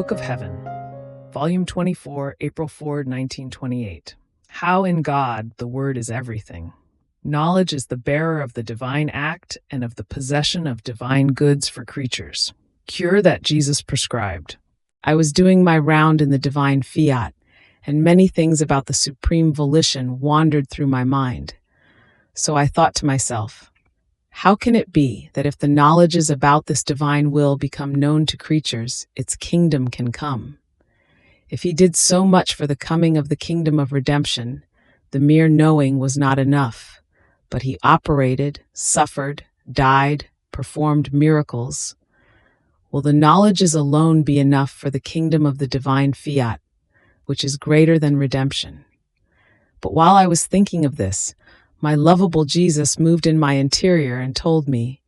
Book of Heaven, Volume 24, April 4, 1928. How in God the Word is everything. Knowledge is the bearer of the divine act and of the possession of divine goods for creatures. Cure that Jesus prescribed. I was doing my round in the divine fiat, and many things about the supreme volition wandered through my mind. So I thought to myself, how can it be that if the knowledges about this divine will become known to creatures, its kingdom can come? If he did so much for the coming of the kingdom of redemption, the mere knowing was not enough, but he operated, suffered, died, performed miracles. Will the knowledges alone be enough for the kingdom of the divine fiat, which is greater than redemption? But while I was thinking of this, my lovable Jesus moved in my interior and told me,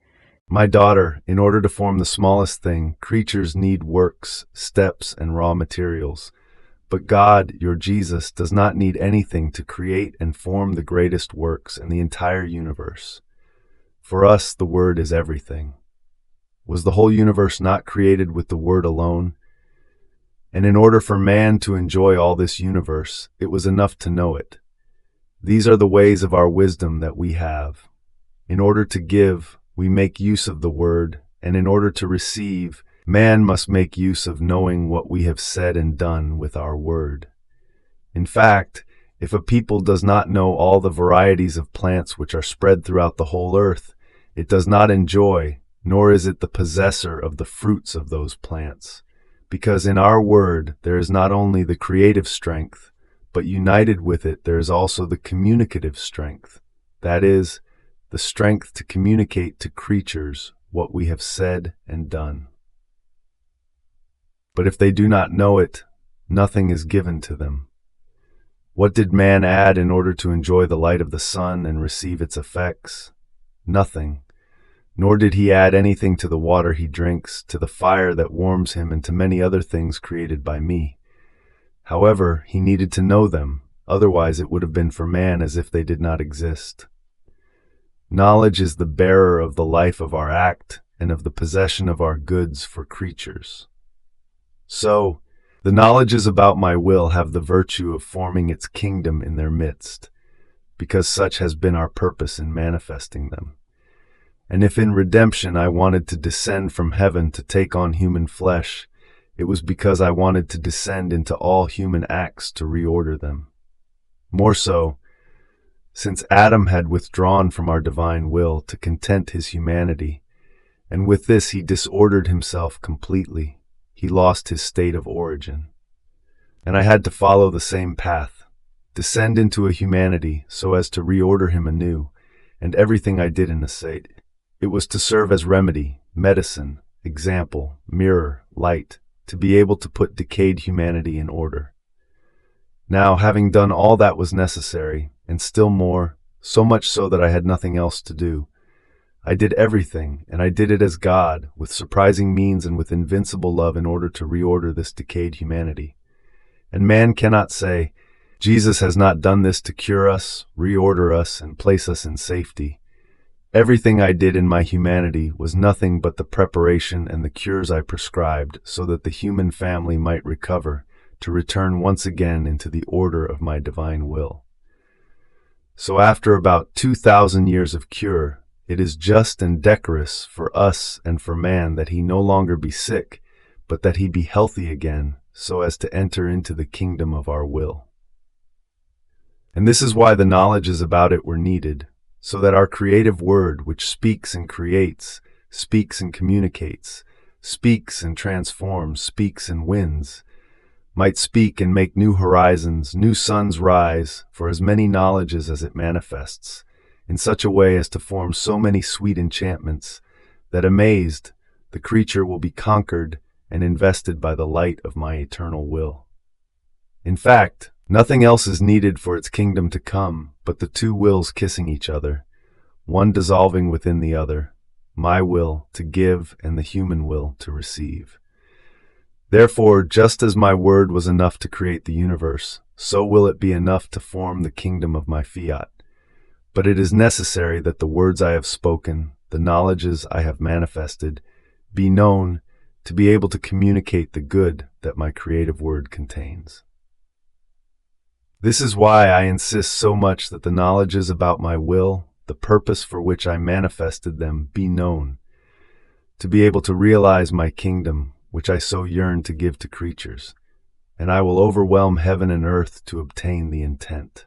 "My daughter, in order to form the smallest thing, creatures need works, steps, and raw materials. But God, your Jesus, does not need anything to create and form the greatest works in the entire universe. For us, the Word is everything. Was the whole universe not created with the Word alone? And in order for man to enjoy all this universe, it was enough to know it. These are the ways of our wisdom that we have. In order to give, we make use of the Word, and in order to receive, man must make use of knowing what we have said and done with our Word. In fact, if a people does not know all the varieties of plants which are spread throughout the whole earth, it does not enjoy, nor is it the possessor of the fruits of those plants. Because in our Word there is not only the creative strength, but united with it there is also the communicative strength, that is, the strength to communicate to creatures what we have said and done. But if they do not know it, nothing is given to them. What did man add in order to enjoy the light of the sun and receive its effects? Nothing. Nor did he add anything to the water he drinks, to the fire that warms him, and to many other things created by me. However, he needed to know them, otherwise it would have been for man as if they did not exist. Knowledge is the bearer of the life of our act and of the possession of our goods for creatures. So, the knowledges about my will have the virtue of forming its kingdom in their midst, because such has been our purpose in manifesting them. And if in redemption I wanted to descend from heaven to take on human flesh, it was because I wanted to descend into all human acts to reorder them. More so, since Adam had withdrawn from our divine will to content his humanity, and with this he disordered himself completely, he lost his state of origin. And I had to follow the same path, descend into a humanity so as to reorder him anew, and everything I did in the state, it was to serve as remedy, medicine, example, mirror, light, to be able to put decayed humanity in order. Now, having done all that was necessary, and still more, so much so that I had nothing else to do, I did everything, and I did it as God, with surprising means and with invincible love in order to reorder this decayed humanity. And man cannot say, Jesus has not done this to cure us, reorder us, and place us in safety. Everything I did in my humanity was nothing but the preparation and the cures I prescribed so that the human family might recover, to return once again into the order of my divine will. So after about 2,000 years of cure, it is just and decorous for us and for man that he no longer be sick, but that he be healthy again, so as to enter into the kingdom of our will. And this is why the knowledges about it were needed, so that our creative word, which speaks and creates, speaks and communicates, speaks and transforms, speaks and wins, might speak and make new horizons, new suns rise, for as many knowledges as it manifests, in such a way as to form so many sweet enchantments, that amazed, the creature will be conquered and invested by the light of my eternal will. In fact, nothing else is needed for its kingdom to come but the two wills kissing each other, one dissolving within the other, my will to give and the human will to receive. Therefore, just as my word was enough to create the universe, so will it be enough to form the kingdom of my fiat. But it is necessary that the words I have spoken, the knowledges I have manifested, be known to be able to communicate the good that my creative word contains. This is why I insist so much that the knowledges about my will, the purpose for which I manifested them, be known, to be able to realize my kingdom, which I so yearn to give to creatures, and I will overwhelm heaven and earth to obtain the intent.